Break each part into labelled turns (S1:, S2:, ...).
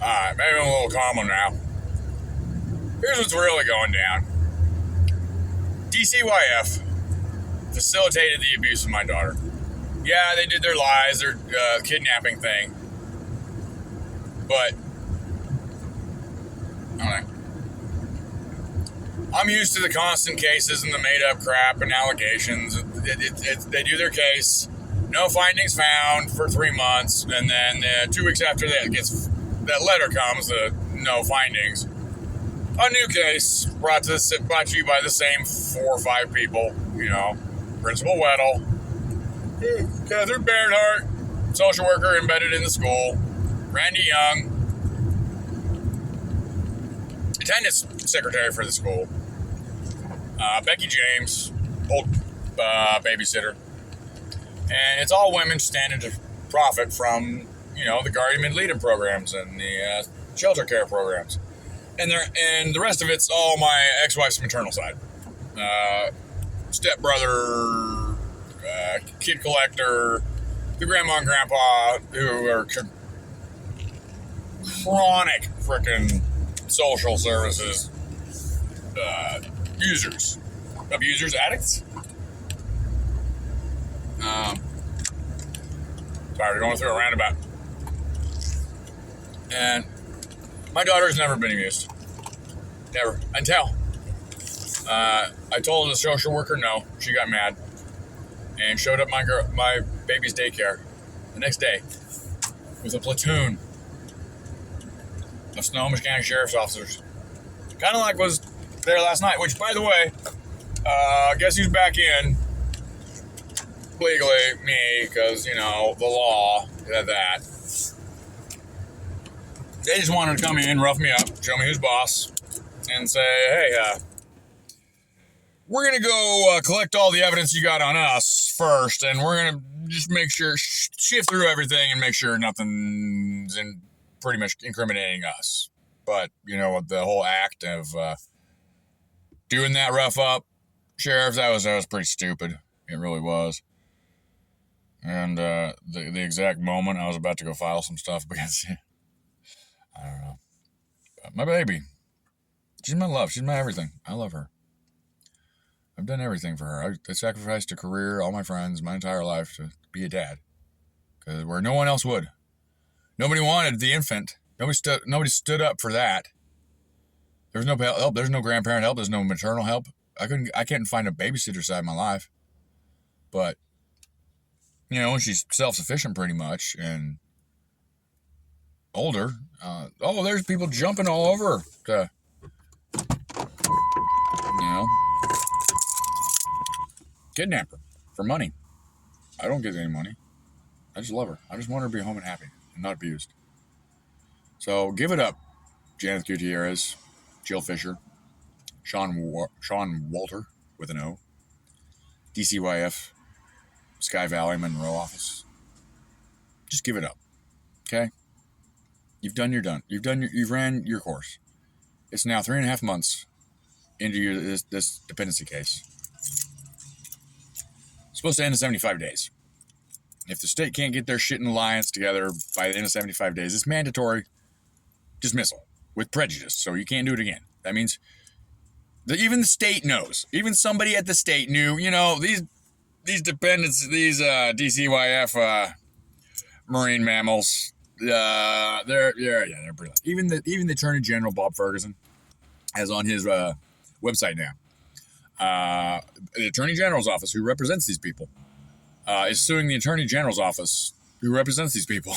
S1: Alright, maybe I'm a little calmer now. Here's what's really going down. DCYF facilitated the abuse of my daughter. Yeah, they did their lies, their kidnapping thing. But, I don't know. I'm used to the constant cases and the made-up crap and allegations. They do their case, no findings found for 3 months, and then 2 weeks after that letter comes, no findings. A new case brought to you by the same 4 or 5 people. Principal Weddle, Catherine Bernhardt, social worker embedded in the school, Randy Young, attendance secretary for the school, Becky James, old babysitter, and it's all women standing to profit from the Guardian Ad Litem programs and the shelter care programs, and the rest of it's all my ex-wife's maternal side, stepbrother, kid collector, the grandma and grandpa who are chronic freaking social services abusers, addicts. Sorry, we're going through a roundabout. And my daughter's never been abused. Never. Until I told the social worker no. She got mad and showed up my baby's daycare the next day with a platoon of Snohomish County Sheriff's officers. Kind of like was there last night, which, by the way, guess who's back in legally? Me, because, the law did that. They just wanted to come in, rough me up, show me who's boss, and say, hey, we're going to go collect all the evidence you got on us first, and we're going to just make sure, shift through everything and make sure nothing's pretty much incriminating us. But, the whole act of doing that rough up, sheriff, that was pretty stupid. It really was. And the exact moment I was about to go file some stuff because, I don't know. But my baby, she's my love. She's my everything. I love her. I've done everything for her. I sacrificed a career, all my friends, my entire life to be a dad. Because where no one else would. Nobody wanted the infant. Nobody stood up for that. There was no help. There's no grandparent help. There's no maternal help. I couldn't find a babysitter side of my life. But, she's self-sufficient pretty much and older. There's people jumping all over to, kidnap her for money. I don't get any money. I just love her. I just want her to be home and happy and not abused. So give it up, Janet Gutierrez, Jill Fisher, Sean Walter with an O, DCYF, Sky Valley Monroe office. Just give it up, okay? You've ran your course. It's now 3.5 months into this dependency case. It's supposed to end in 75 days. If the state can't get their shit in alliance together by the end of 75 days, it's mandatory dismissal with prejudice, so you can't do it again. That means that even the state knows. Even somebody at the state knew, these dependents, these DCYF marine mammals, they're brilliant. Even the Attorney General, Bob Ferguson, has on his website now. The Attorney General's office, who represents these people, is suing the Attorney General's office, who represents these people,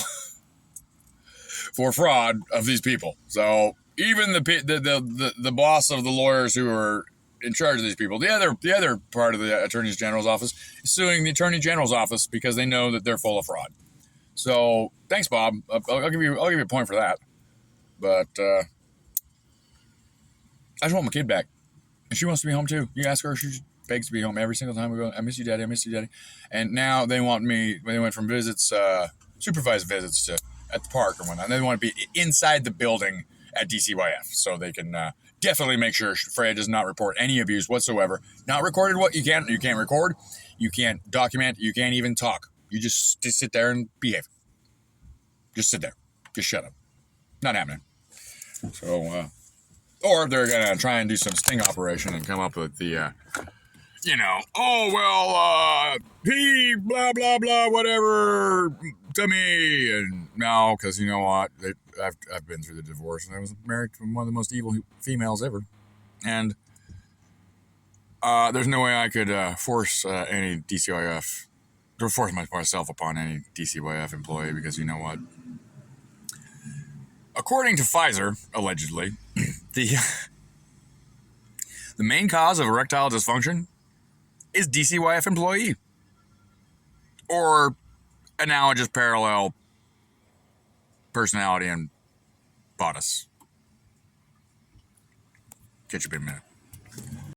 S1: for fraud of these people. So even the boss of the lawyers who are in charge of these people, the other part of the Attorney General's office, is suing the Attorney General's office because they know that they're full of fraud. So thanks, Bob. I'll give you a point for that. But I just want my kid back. And she wants to be home too. You ask her, she begs to be home every single time we go, I miss you, Daddy, I miss you, Daddy. And now they went from visits, supervised visits to at the park or whatnot. And they want to be inside the building at DCYF so they can definitely make sure Freya does not report any abuse whatsoever. Not recorded what you can't record, you can't document, you can't even talk. You just sit there and behave. Just sit there. Just shut up. Not happening. So, or they're gonna try and do some sting operation and come up with the, he blah blah blah whatever to me, and no, because you know what, I've been through the divorce, and I was married to one of the most evil females ever, and there's no way I could force any DCYF or force myself upon any DCYF employee, because you know what, according to Pfizer, allegedly, the main cause of erectile dysfunction is DCYF employee or analogous parallel personality and bodice. Catch you in a minute.